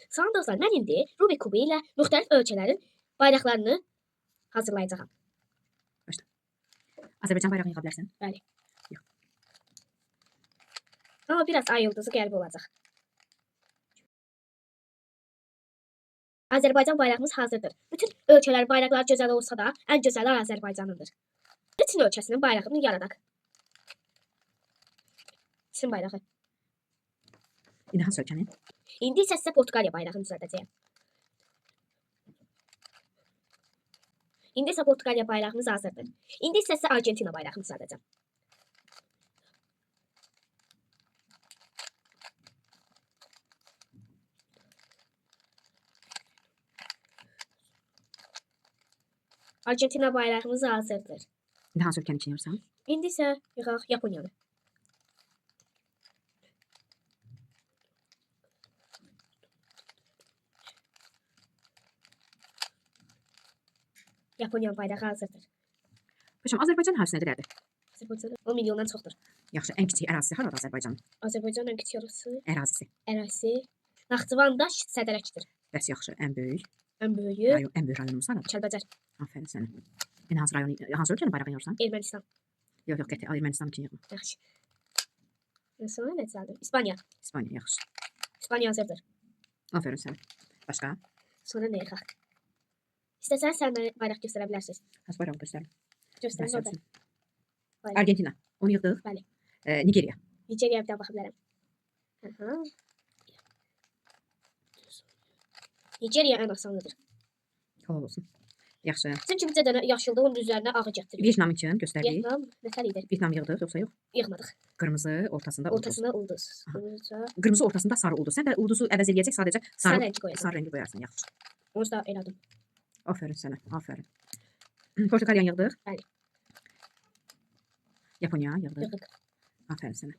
Salam dostlar, mən indi Rubik kubu ilə müxtəlif ölkələrin bayraqlarını hazırlayacağam. Başla. Azərbaycan bayrağını yığa bilərsən? Bəli. Yığ. Amma biraz ay yıldızı qəribə olacaq. Azərbaycan bayrağımız hazırdır. Bütün ölkələr bayraqları gözəl olsa da, ən gözəli Azərbaycanındır. Çin ölkəsinin bayrağını yaradaq. Çin bayrağı. İndi hansı ölkənin? İndi isə sizə Portuqaliya bayrağını düzəldəcəyəm. İndi isə Portuqaliya bayrağımız hazırdır. İndi isə sizə Argentina bayrağını düzəldəcəm. Argentina bayrağımız hazırdır. İndi hansı ölkəni üçün yığırsan? İndi isə yığaq Yaponiyanı. Yaponiya bayrağı hazırdır. Paşam, Azərbaycan ərazisi nə qədərdir? Azərbaycan 10 milyondan çoxdur. Yaxşı, ən kiçik ərazisi haradır Azərbaycanın? Azərbaycanın ən kiçik Ərazisi. Naxçıvanda Sədərəkdir. Bəs yaxşı, ən böyük Ən böyüyü ən böyük rayonumuz haradır? Kəlbəcər, Aferin sənə. İndi hansı ölkənin bayrağını yığırsan? Ermənistan. Yox, qəti Ermənistan üçün yığma. Yaxşı. Sonra nə düzəldim? İspaniya. İspaniya, yaxşı. İspaniya hazırdır. Aferin sənə. Başqa? Sonra nə yığaq? İstəsəniz sən mənə bayraq göstərə bilərsiniz. Hansı bayrağı göstərin? Göstərin orada. Bayraq. Argentina. Onu yığdıq. Bəli. Nigeriya. Nigeriyaya bir daha baxa bilərəm. Nigeriya ən asanıdır. Halal olsun. Yaxşı. Çünki bir dənə yaşıldır, onun üzərinə ağı gətirir. Vyetnam üçün göstərdik. Vyetnam nətər idi? Vyetnam yığdıq, yoxsa yox? Yığmadıq. Qırmızı, ortasında ulduz. Ortasına ulduz. Qırmızı ortasında sarı ulduz. Sən də ulduzu əvəz eləyəcək, sadəcə Sarı rəngi qoyacam. sarı rəngi qoyarsan, yaxşı. Onu da elədim. Aferin sənə, aferin. Portuqaliyanı yığdıq. Bəli. Yaponiya yığdıq. Yığdıq. Aferin sənə.